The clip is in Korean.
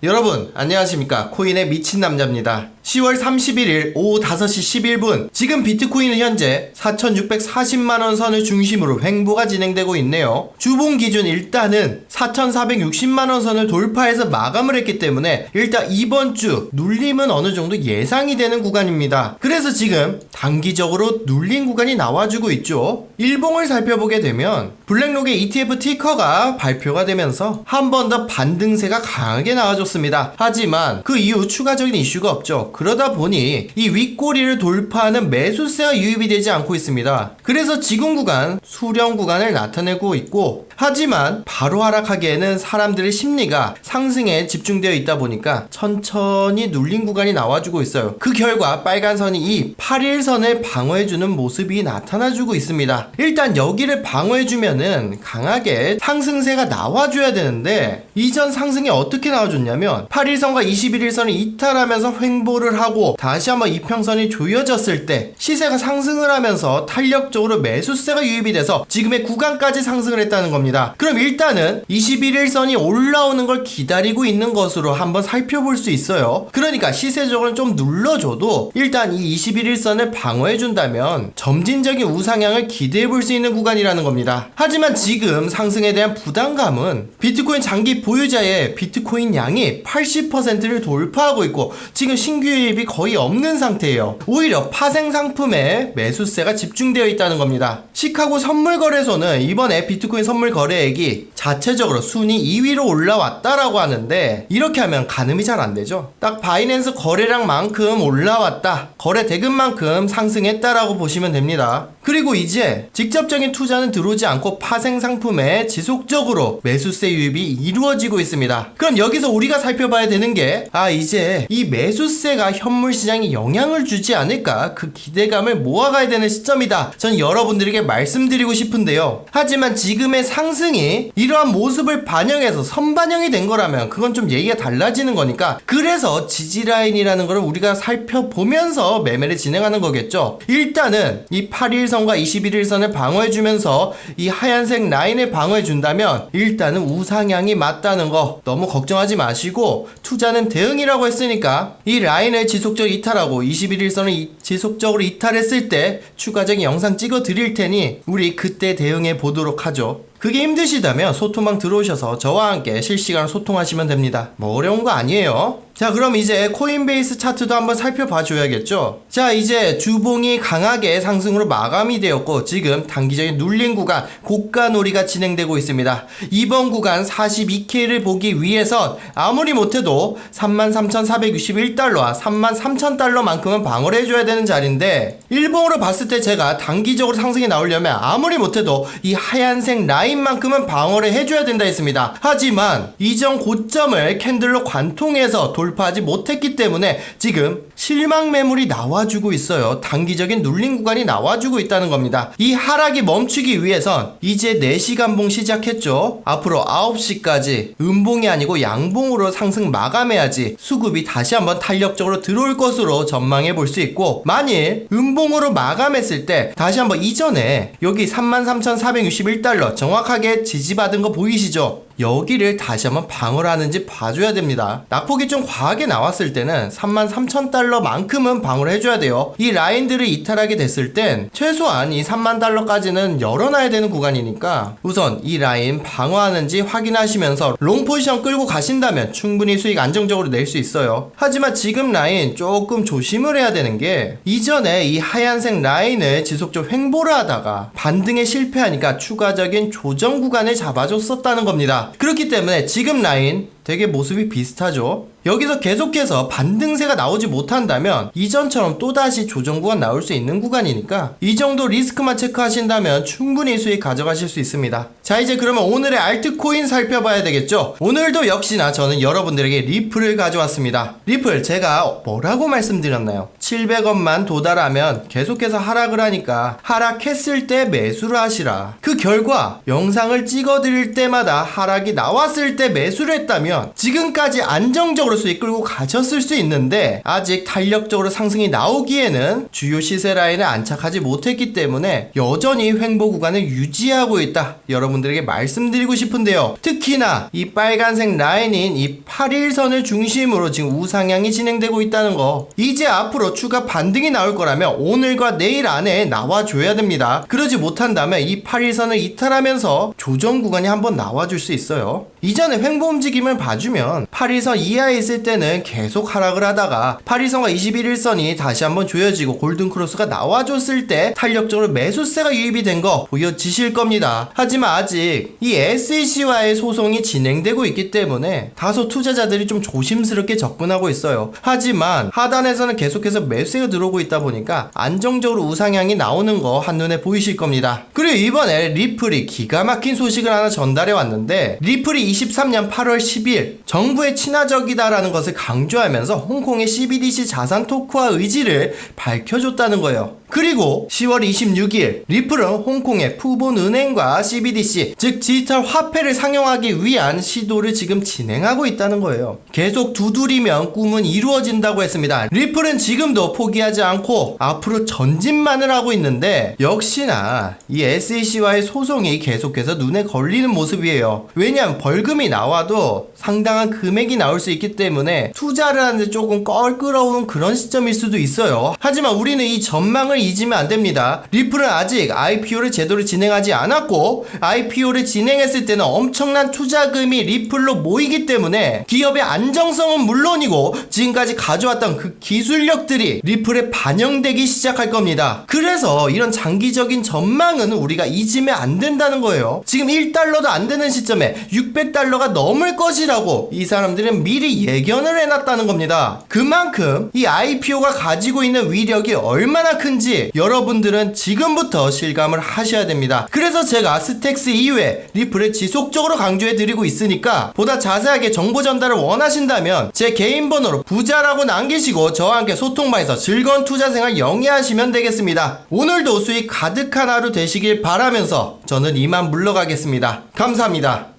여러분 안녕하십니까. 코인의 미친 남자입니다. 10월 31일 오후 5시 11분 지금 비트코인은 현재 4,640만원 선을 중심으로 횡보가 진행되고 있네요. 주봉 기준 일단은 4,460만원 선을 돌파해서 마감을 했기 때문에 일단 이번 주 눌림은 어느 정도 예상이 되는 구간입니다. 그래서 지금 단기적으로 눌린 구간이 나와주고 있죠. 일봉을 살펴보게 되면 블랙록의 ETF 티커가 발표가 되면서 한 번 더 반등세가 강하게 나와줬습니다. 하지만 그 이후 추가적인 이슈가 없죠. 그러다 보니 이 윗꼬리를 돌파하는 매수세가 유입이 되지 않고 있습니다. 그래서 지금 구간 수렴 구간을 나타내고 있고, 하지만 바로 하락하기에는 사람들의 심리가 상승에 집중되어 있다 보니까 천천히 눌린 구간이 나와주고 있어요. 그 결과 빨간 선이 이 8일선을 방어해주는 모습이 나타나주고 있습니다. 일단 여기를 방어해주면은 강하게 상승세가 나와줘야 되는데, 이전 상승이 어떻게 나와줬냐면 8일선과 21일선을 이탈하면서 횡보를 하고 다시 한번 이평선이 조여졌을 때 시세가 상승을 하면서 탄력적으로 매수세가 유입이 돼서 지금의 구간까지 상승을 했다는 겁니다. 그럼 일단은 21일선이 올라오는 걸 기다리고 있는 것으로 한번 살펴볼 수 있어요. 그러니까 시세적으로는 좀 눌러줘도 일단 이 21일선을 방어해준다면 점진적인 우상향을 기대해볼 수 있는 구간이라는 겁니다. 하지만 지금 상승에 대한 부담감은 비트코인 장기 보유자의 비트코인 양이 80%를 돌파하고 있고 지금 신규 유입이 거의 없는 상태예요. 오히려 파생 상품에 매수세가 집중되어 있다는 겁니다. 시카고 선물거래소는 이번에 비트코인 선물 거래액이 자체적으로 순위 2위로 올라왔다라고 하는데, 이렇게 하면 가늠이 잘 안되죠. 딱 바이낸스 거래량만큼 올라왔다, 거래 대금만큼 상승했다라고 보시면 됩니다. 그리고 이제 직접적인 투자는 들어오지 않고 파생 상품에 지속적으로 매수세 유입이 이루어지고 있습니다. 그럼 여기서 우리가 살펴봐야 되는 게, 이제 이 매수세가 현물 시장에 영향을 주지 않을까, 그 기대감을 모아가야 되는 시점이다, 전 여러분들에게 말씀드리고 싶은데요. 하지만 지금의 상승이 이러한 모습을 반영해서 선반영이 된 거라면 그건 좀 얘기가 달라지는 거니까, 그래서 지지라인이라는 걸 우리가 살펴보면서 매매를 진행하는 거겠죠. 일단은 이 8일선과 21일선을 방어해주면서 이 하얀색 라인을 방어해준다면 일단은 우상향이 맞다는 거 너무 걱정하지 마시고, 투자는 대응이라고 했으니까 이 라인을 지속적으로 이탈하고 21일선을 지속적으로 이탈했을 때 추가적인 영상 찍어 드릴 테니 우리 그때 대응해 보도록 하죠. 그게 힘드시다면 소통방 들어오셔서 저와 함께 실시간으로 소통하시면 됩니다. 뭐 어려운 거 아니에요. 자, 그럼 이제 코인베이스 차트도 한번 살펴봐 줘야겠죠. 자, 이제 주봉이 강하게 상승으로 마감이 되었고 지금 단기적인 눌린 구간 고가놀이가 진행되고 있습니다. 이번 구간 42K를 보기 위해선 아무리 못해도 33,461달러와 33,000달러만큼은 방어를 해줘야 되는 자리인데, 일봉으로 봤을 때 제가 단기적으로 상승이 나오려면 아무리 못해도 이 하얀색 라인만큼은 방어를 해줘야 된다 했습니다. 하지만 이전 고점을 캔들로 관통해서 돌파하지 못했기 때문에 지금 실망 매물이 나와주고 있어요. 단기적인 눌린 구간이 나와주고 있다는 겁니다. 이 하락이 멈추기 위해선 이제 4시간 봉 시작했죠. 앞으로 9시까지 음봉이 아니고 양봉으로 상승 마감해야지 수급이 다시 한번 탄력적으로 들어올 것으로 전망해 볼 수 있고, 만일 음봉으로 마감했을 때 다시 한번 이전에 여기 33,461달러 정확하게 지지받은 거 보이시죠? 여기를 다시 한번 방어를 하는지 봐줘야 됩니다. 낙폭이 좀 과하게 나왔을 때는 33,000달러만큼은 방어를 해줘야 돼요. 이 라인들을 이탈하게 됐을 땐 최소한 이 30,000달러까지는 열어놔야 되는 구간이니까 우선 이 라인 방어하는지 확인하시면서 롱 포지션 끌고 가신다면 충분히 수익 안정적으로 낼 수 있어요. 하지만 지금 라인 조금 조심을 해야 되는 게, 이전에 이 하얀색 라인을 지속적으로 횡보를 하다가 반등에 실패하니까 추가적인 조정 구간을 잡아줬었다는 겁니다. 그렇기 때문에 지금 라인 되게 모습이 비슷하죠. 여기서 계속해서 반등세가 나오지 못한다면 이전처럼 또다시 조정 구간 나올 수 있는 구간이니까 이 정도 리스크만 체크하신다면 충분히 수익 가져가실 수 있습니다. 자, 이제 그러면 오늘의 알트코인 살펴봐야 되겠죠. 오늘도 역시나 저는 여러분들에게 리플을 가져왔습니다. 리플 제가 뭐라고 말씀드렸나요? 700원만 도달하면 계속해서 하락을 하니까 하락했을 때 매수를 하시라. 그 결과 영상을 찍어드릴 때마다 하락이 나왔을 때 매수를 했다면 한다면 지금까지 안정적으로 수익 끌고 가셨을 수 있는데 아직 탄력적으로 상승이 나오기에는 주요 시세 라인에 안착하지 못했기 때문에 여전히 횡보 구간을 유지하고 있다, 여러분들에게 말씀드리고 싶은데요. 특히나 이 빨간색 라인인 이 8일선을 중심으로 지금 우상향이 진행되고 있다는 거, 이제 앞으로 추가 반등이 나올 거라면 오늘과 내일 안에 나와줘야 됩니다. 그러지 못한다면 이 8일선을 이탈하면서 조정 구간이 한번 나와줄 수 있어요. 이전에 횡보 움직임을 봐주면 8일선 이하에 있을 때는 계속 하락을 하다가 8일선과 21일선이 다시 한번 조여지고 골든크로스가 나와줬을 때 탄력적으로 매수세가 유입이 된 거 보여지실 겁니다. 하지만 아직 이 SEC와의 소송이 진행되고 있기 때문에 다소 투자자들이 좀 조심스럽게 접근하고 있어요. 하지만 하단에서는 계속해서 매수세가 들어오고 있다 보니까 안정적으로 우상향이 나오는 거 한눈에 보이실 겁니다. 그리고 이번에 리플이 기가 막힌 소식을 하나 전달해 왔는데, 리플이 23년 8월 10일 정부의 친화적이다라는 것을 강조하면서 홍콩의 CBDC 자산 토크화 의지를 밝혀줬다는 거예요. 그리고 10월 26일 리플은 홍콩의 푸본 은행과 CBDC, 즉 디지털 화폐를 상용하기 위한 시도를 지금 진행하고 있다는 거예요. 계속 두드리면 꿈은 이루어진다고 했습니다. 리플은 지금도 포기하지 않고 앞으로 전진만을 하고 있는데, 역시나 이 SEC와의 소송이 계속해서 눈에 걸리는 모습이에요. 왜냐하면 벌금이 나와도 상당한 금액이 나올 수 있기 때문에 투자를 하는데 조금 껄끄러운 그런 시점일 수도 있어요. 하지만 우리는 이 전망을 잊으면 안 됩니다. 리플은 아직 IPO를 제대로 진행하지 않았고, IPO를 진행했을 때는 엄청난 투자금이 리플로 모이기 때문에 기업의 안정성은 물론이고 지금까지 가져왔던 그 기술력들이 리플에 반영되기 시작할 겁니다. 그래서 이런 장기적인 전망은 우리가 잊으면 안 된다는 거예요. 지금 1달러도 안 되는 시점에 600달러가 넘을 것이라고 이 사람들은 미리 예견을 해놨다는 겁니다. 그만큼 이 IPO가 가지고 있는 위력이 얼마나 큰지 여러분들은 지금부터 실감을 하셔야 됩니다. 그래서 제가 스택스 이후에 리플을 지속적으로 강조해드리고 있으니까 보다 자세하게 정보 전달을 원하신다면 제 개인 번호로 부자라고 남기시고 저와 함께 소통방에서 즐거운 투자생활 영위하시면 되겠습니다. 오늘도 수익 가득한 하루 되시길 바라면서 저는 이만 물러가겠습니다. 감사합니다.